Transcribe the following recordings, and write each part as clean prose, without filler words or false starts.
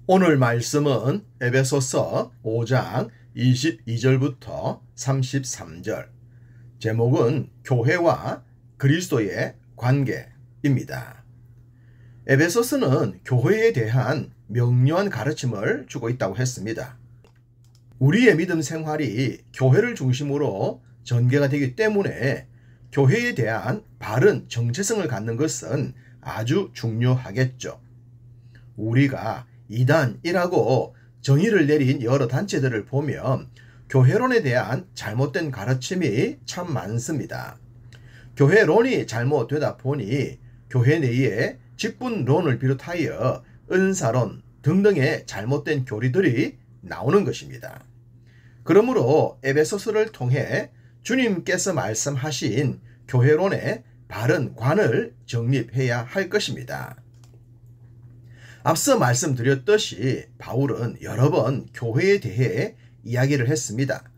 오늘 말씀은 에베소서 5장 22절부터 33절. 제목은 교회와 그리스도의 관계입니다. 에베소서는 교회에 대한 명료한 가르침을 주고 있다고 했습니다. 우리의 믿음 생활이 교회를 중심으로 전개가 되기 때문에 교회에 대한 바른 정체성을 갖는 것은 아주 중요하겠죠. 우리가 이단이라고 정의를 내린 여러 단체들을 보면 교회론에 대한 잘못된 가르침이 참 많습니다. 교회론이 잘못되다 보니 교회 내에 직분론을 비롯하여 은사론 등등의 잘못된 교리들이 나오는 것입니다. 그러므로 에베소서를 통해 주님께서 말씀하신 교회론의 바른 관을 정립해야 할 것입니다. 앞서 말씀드렸듯이 바울은 여러 번 교회에 대해 이야기를 했습니다.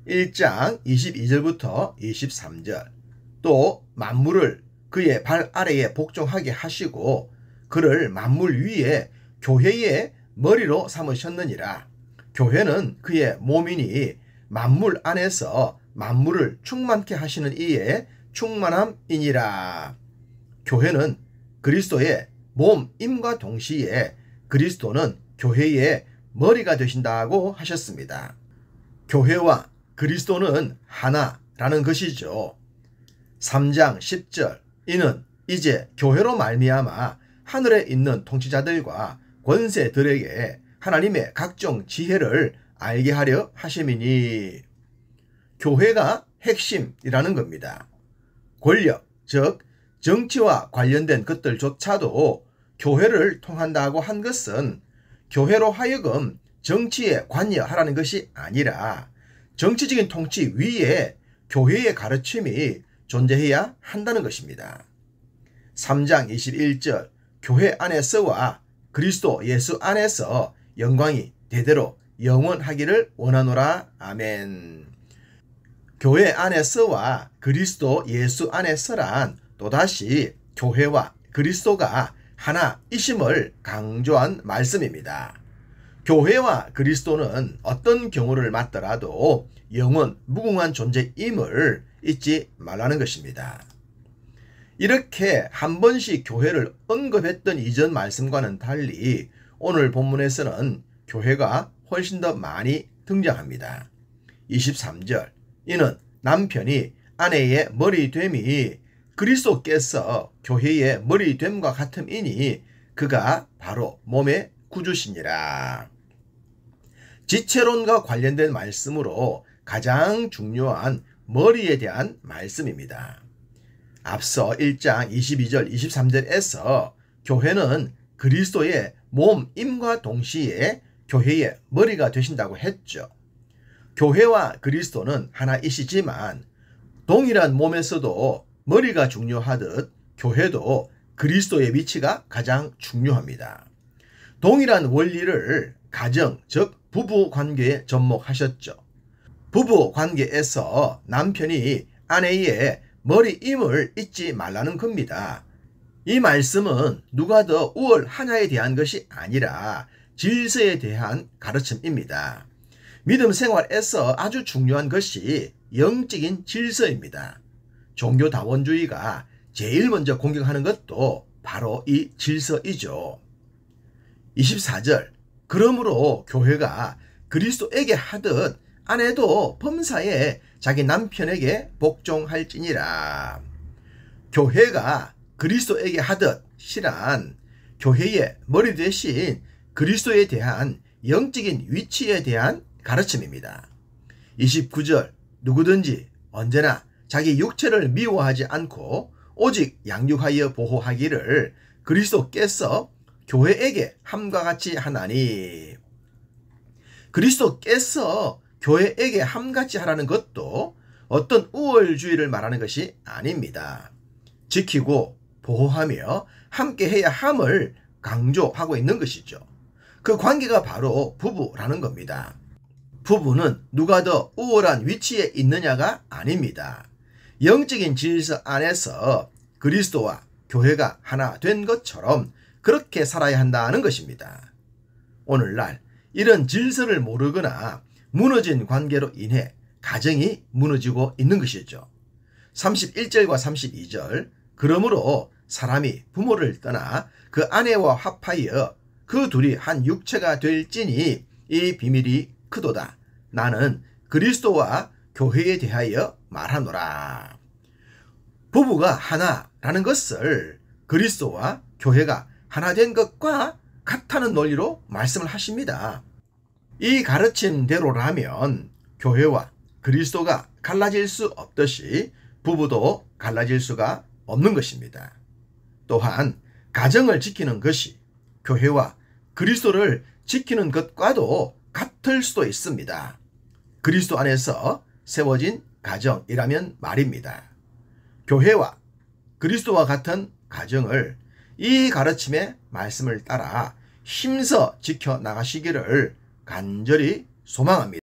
1장 22절부터 23절. 또 만물을 그의 발 아래에 복종하게 하시고 그를 만물 위에 교회의 머리로 삼으셨느니라. 교회는 그의 몸이니 만물 안에서 만물을 충만케 하시는 이의 충만함이니라. 교회는 그리스도의 몸임과 동시에 그리스도는 교회의 머리가 되신다고 하셨습니다. 교회와 그리스도는 하나라는 것이죠. 3장 10절. 이는 이제 교회로 말미암아 하늘에 있는 통치자들과 권세들에게 하나님의 각종 지혜를 알게 하려 하심이니. 교회가 핵심이라는 겁니다. 권력, 즉 정치와 관련된 것들조차도 교회를 통한다고 한 것은 교회로 하여금 정치에 관여하라는 것이 아니라 정치적인 통치 위에 교회의 가르침이 존재해야 한다는 것입니다. 3장 21절. 교회 안에서와 그리스도 예수 안에서 영광이 대대로 영원하기를 원하노라. 아멘. 교회 안에서와 그리스도 예수 안에서란 또다시 교회와 그리스도가 하나이심을 강조한 말씀입니다. 교회와 그리스도는 어떤 경우를 맞더라도 영원 무궁한 존재임을 잊지 말라는 것입니다. 이렇게 한 번씩 교회를 언급했던 이전 말씀과는 달리 오늘 본문에서는 교회가 훨씬 더 많이 등장합니다. 23절. 이는 남편이 아내의 머리됨이 그리스도께서 교회의 머리됨과 같음이니 그가 바로 몸의 구주시니라. 지체론과 관련된 말씀으로 가장 중요한 머리에 대한 말씀입니다. 앞서 1장 22절 23절에서 교회는 그리스도의 몸임과 동시에 교회의 머리가 되신다고 했죠. 교회와 그리스도는 하나이시지만 동일한 몸에서도 머리가 중요하듯 교회도 그리스도의 위치가 가장 중요합니다. 동일한 원리를 가정, 즉 부부 관계에 접목하셨죠. 부부 관계에서 남편이 아내의 머리임을 잊지 말라는 겁니다. 이 말씀은 누가 더 우월하냐에 대한 것이 아니라 질서에 대한 가르침입니다. 믿음 생활에서 아주 중요한 것이 영적인 질서입니다. 종교다원주의가 제일 먼저 공격하는 것도 바로 이 질서이죠. 24절. 그러므로 교회가 그리스도에게 하듯 아내도 범사에 자기 남편에게 복종할지니라. 교회가 그리스도에게 하듯 이란 교회의 머리 대신 그리스도에 대한 영적인 위치에 대한 가르침입니다. 29절. 누구든지 언제나 자기 육체를 미워하지 않고 오직 양육하여 보호하기를 그리스도께서 교회에게 함과 같이 하나니. 그리스도께서 교회에게 함같이 하라는 것도 어떤 우월주의를 말하는 것이 아닙니다. 지키고 보호하며 함께해야 함을 강조하고 있는 것이죠. 그 관계가 바로 부부라는 겁니다. 부부는 누가 더 우월한 위치에 있느냐가 아닙니다. 영적인 질서 안에서 그리스도와 교회가 하나 된 것처럼 그렇게 살아야 한다는 것입니다. 오늘날 이런 질서를 모르거나 무너진 관계로 인해 가정이 무너지고 있는 것이죠. 31절과 32절 그러므로 사람이 부모를 떠나 그 아내와 합하여 그 둘이 한 육체가 될지니 이 비밀이 크도다. 나는 그리스도와 교회에 대하여 말하노라. 부부가 하나라는 것을 그리스도와 교회가 하나 된 것과 같다는 논리로 말씀을 하십니다. 이 가르침대로라면 교회와 그리스도가 갈라질 수 없듯이 부부도 갈라질 수가 없는 것입니다. 또한 가정을 지키는 것이 교회와 그리스도를 지키는 것과도 같을 수도 있습니다. 그리스도 안에서 세워진 가정이라면 말입니다. 교회와 그리스도와 같은 가정을 이 가르침의 말씀을 따라 힘써 지켜나가시기를 간절히 소망합니다.